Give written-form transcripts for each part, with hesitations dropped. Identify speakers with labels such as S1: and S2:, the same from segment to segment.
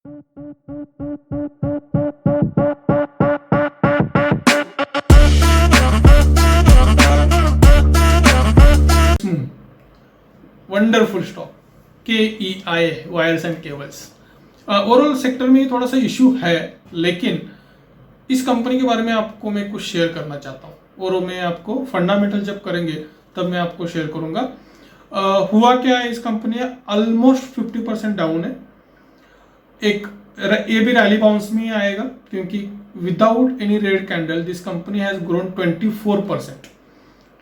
S1: Wonderful stock KEI wires and cables. Overall sector में थोड़ा सा इश्यू है, लेकिन इस कंपनी के बारे में आपको मैं कुछ शेयर करना चाहता हूँ और मैं आपको फंडामेंटल जब करेंगे तब मैं आपको शेयर करूंगा। हुआ क्या है, इस कंपनी ऑलमोस्ट 50% डाउन है। एक ये भी रैली बाउंस में ही आएगा, क्योंकि without any red candle this company has grown 24%।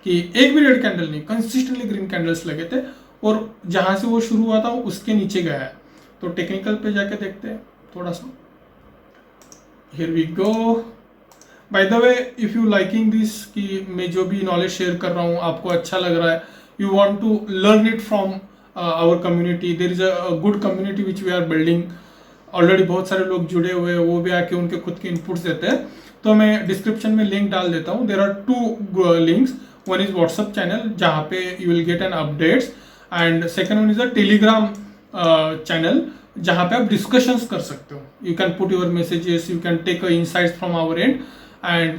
S1: कि एक भी रेड कैंडल नहीं, कंसिस्टेंटली ग्रीन कैंडल्स लगे थे और जहां से वो शुरू हुआ था उसके नीचे गया है। तो टेक्निकल पे जाके देखते हैं थोड़ा सा। Here we go. By the way, if you liking this, कि मैं जो भी नॉलेज शेयर कर रहा हूँ आपको अच्छा लग रहा है, you want to learn it from our community, there is a good community which we are building. Already बहुत सारे लोग जुड़े हुए हैं, वो भी आके उनके खुद के इनपुट्स देते हैं। तो मैं डिस्क्रिप्शन में लिंक डाल देता हूँ। There are 2 links. One is WhatsApp channel जहाँ पे you will get an updates, and second one is a Telegram channel जहाँ पे आप डिस्कशंस कर सकते हो। You can put your messages, you can take insights from our and, and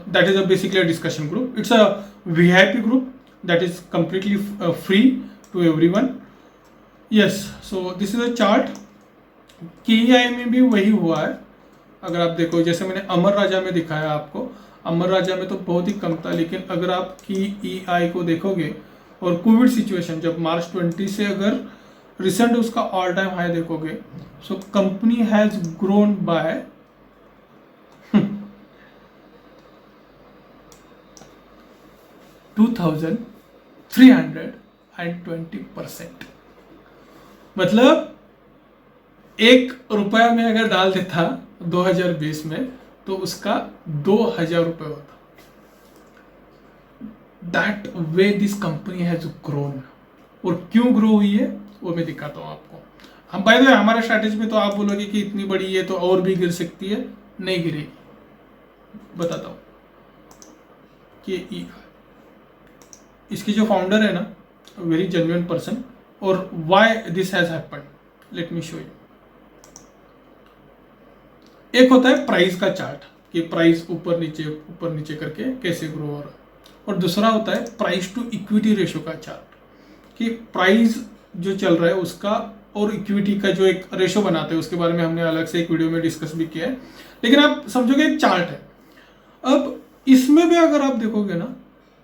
S1: that is a basically a discussion group. It's a VIP group that is completely free to everyone. Yes, so this is a chart. KEI में भी वही हुआ है। अगर आप देखो, जैसे मैंने अमर राजा में दिखाया आपको, अमर राजा में तो बहुत ही कम था, लेकिन अगर आप KEI को देखोगे और कोविड सिचुएशन जब मार्च 20 से अगर रिसेंट उसका ऑल टाइम हाई देखोगे, so company has grown by 2320%। मतलब 1 रुपया में अगर डाल देता 2020 में तो उसका 2000 रुपये होता। That way this company has grown. और क्यों ग्रो हुई है वो मैं दिखाता हूं आपको। हम बाय द वे, हमारे स्ट्रैटेजी में तो आप बोलोगे कि इतनी बड़ी है तो और भी गिर सकती है, नहीं गिरेगी। बताता हूं कि इसके जो फाउंडर है ना, वेरी जेन्युइन पर्सन, और why this has happened, let me show you. एक होता है प्राइस का चार्ट कि प्राइस ऊपर नीचे करके कैसे ग्रो हो रहा है, और दूसरा होता है प्राइस टू इक्विटी रेशो का चार्ट कि प्राइस जो चल रहा है उसका और इक्विटी का जो एक रेशो बनाते हैं, उसके बारे में हमने अलग से एक वीडियो में डिस्कस भी किया है। लेकिन आप समझोगे एक चार्ट है। अब इसमें भी अगर आप देखोगे ना,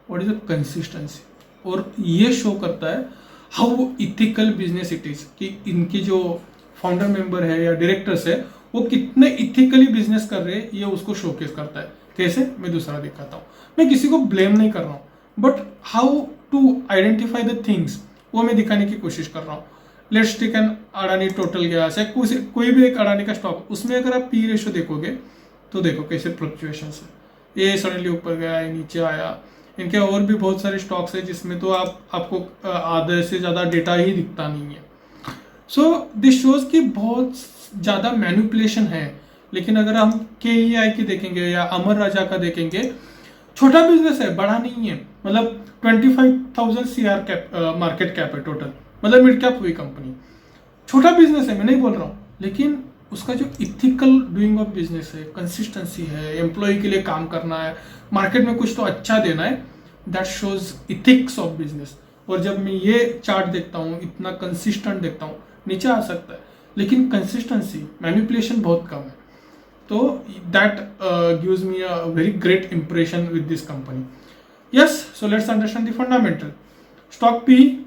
S1: व्हाट इज द कंसिस्टेंसी, और ये शो करता है how ethical business it is, कि इनके जो फाउंडर मेंबर है या डायरेक्टर्स है वो कितने इथिकली बिजनेस कर रहे हैं, ये उसको शोकेस करता है। कैसे, मैं दूसरा दिखाता हूँ। मैं किसी को ब्लेम नहीं कर रहा हूँ, but how to identify the things वो मैं दिखाने की कोशिश कर रहा हूँ। Let's take an Adani total gas या कोई भी एक अडानी का स्टॉक, उसमें अगर आप पी रेशो देखोगे तो देखो कैसे फ्लक्चुएशन है। ये सडनली ऊपर गया, नीचे आया। इनके और भी बहुत सारे स्टॉक्स है जिसमें तो आपको आधे से ज़्यादा डेटा ही दिखता नहीं है। सो दिस शोज कि बहुत ज़्यादा मैनिपुलेशन है। लेकिन अगर हम KEI की देखेंगे या अमर राजा का देखेंगे, छोटा बिजनेस है, बड़ा नहीं है। मतलब 25,000 CR मार्केट कैप है टोटल, मतलब मिड कैप हुई कंपनी। छोटा बिजनेस है, मैं नहीं बोल रहा हूँ, लेकिन उसका जो इथिकल डूइंग ऑफ बिजनेस है, कंसिस्टेंसी है, एम्प्लॉय के लिए काम करना है, मार्केट में कुछ तो अच्छा देना है, that shows ethics of business. और जब मैं ये चार्ट देखता हूँ, इतना कंसिस्टेंट देखता हूँ, नीचे आ सकता है लेकिन कंसिस्टेंसी, मैनिपुलेशन बहुत कम है। तो that gives me a very great impression with this company. Yes, so let's understand the fundamental. Stock P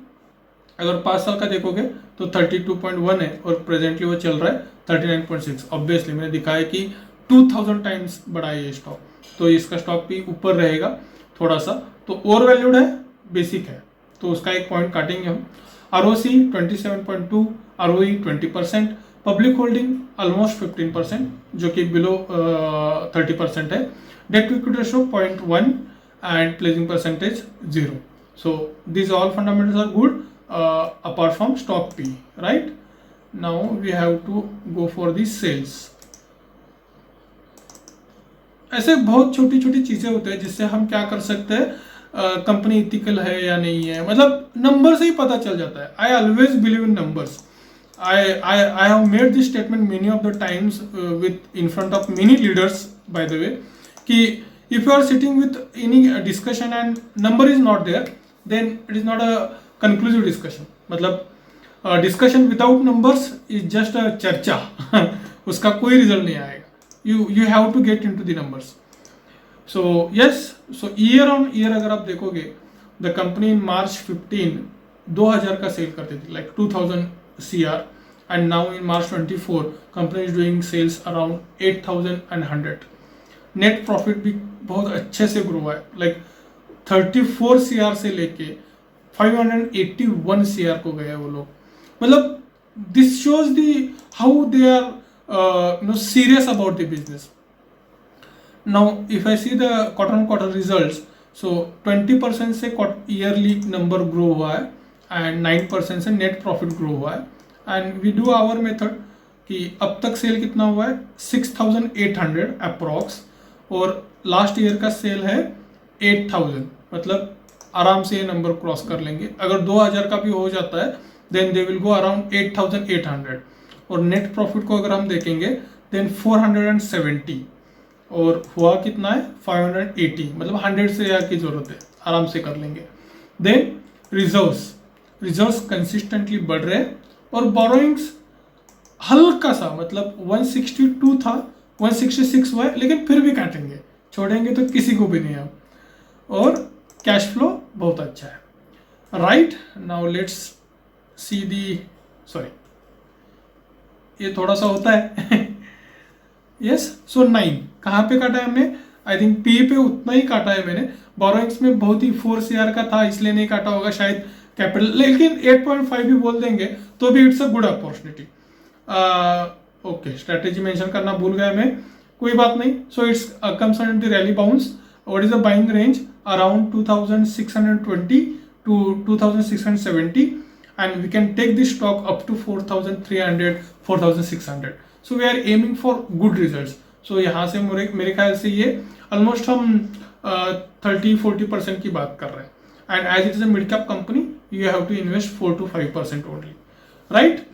S1: अगर 5 साल का देखोगे तो 32.1 है और प्रेजेंटली वो चल रहा है 39.6। ऑब्वियसली मैंने दिखाया कि 2000 टाइम्स बड़ा है ये स्टॉक, तो इसका स्टॉक पी ऊपर रहेगा थोड़ा सा। तो ओवर वैल्यूड है, बेसिक है, तो उसका एक पॉइंट काटेंगे हम। ROC 27.2, ROE 20%, public holding almost 15%, जो कि बिलो 30% है। Debt to equity ratio 0.1 and pledging percentage 0। So these all fundamentals are good apart from stock P, right? Now we have to go for the sales. ऐसे बहुत छोटी छोटी चीजें होते हैं जिससे हम क्या कर सकते हैं, कंपनी इथिकल है या नहीं है, मतलब नंबर से ही पता चल जाता है। I always believe in numbers. I have made this statement many of the times with in front of many leaders, by the way, कि if you are sitting with any discussion and number is not there, then it is not a conclusive discussion. मतलब discussion without numbers is just a चर्चा उसका कोई result नहीं आएगा. You have to get into the numbers. So yes, so year on year अगर आप देखोगे, the company in March 15 2000 का सेल करती थी, like 2000 CR, and now in March 24 company is doing sales around 8100. Net profit भी बहुत अच्छे से ग्रो हुआ है, like 34 CR से लेके 581 CR को गए वो लोग. मतलब this shows the how they are serious about the business. Now if I see the quarter on quarter results, so 20% से ईयरली नंबर ग्रो हुआ है एंड 9% से नेट प्रॉफिट ग्रो हुआ है. And we do our method कि अब तक cell कितना हुआ है 6800 अप्रॉक्स, और लास्ट ईयर का सेल है 8000. मतलब आराम से ये नंबर क्रॉस कर लेंगे. अगर 2000 का भी हो जाता है then they will go around 8800. और नेट प्रॉफिट को अगर हम देखेंगे देन 470, और हुआ कितना है 580. मतलब 100 से यार की जरूरत है, आराम से कर लेंगे. देन रिजर्व्स कंसिस्टेंटली बढ़ रहे हैं, और बोरोइंग्स हल्का सा, मतलब 162 था 166 हुआ है, लेकिन फिर भी काटेंगे, छोड़ेंगे तो किसी को भी नहीं हम. और कैश फ्लो बहुत अच्छा है. Right now let's see the, sorry ये थोड़ा सा होता है. यस, सो 9 कहाँ पे काटा है हमने? आई थिंक पी पे उतना ही काटा है मैंने. बोरोइंग्स में बहुत ही 4 CR का था, इसलिए नहीं काटा होगा शायद कैपिटल, लेकिन 8.5 भी बोल देंगे तो भी it's a good opportunity. Okay, strategy mention करना भूल गया मैं, कोई बात नहीं. So it's comes under the rally bounce. What is the buying range? Around 2620 to 2670, and we can take this stock up to 4300 4600. So we are aiming for good results. So यहाँ से मेरे ख्याल से ये ऑलमोस्ट हम 30-40% की बात कर रहे हैं. And as it is a mid cap company, you have to invest 4 to 5% only. Right,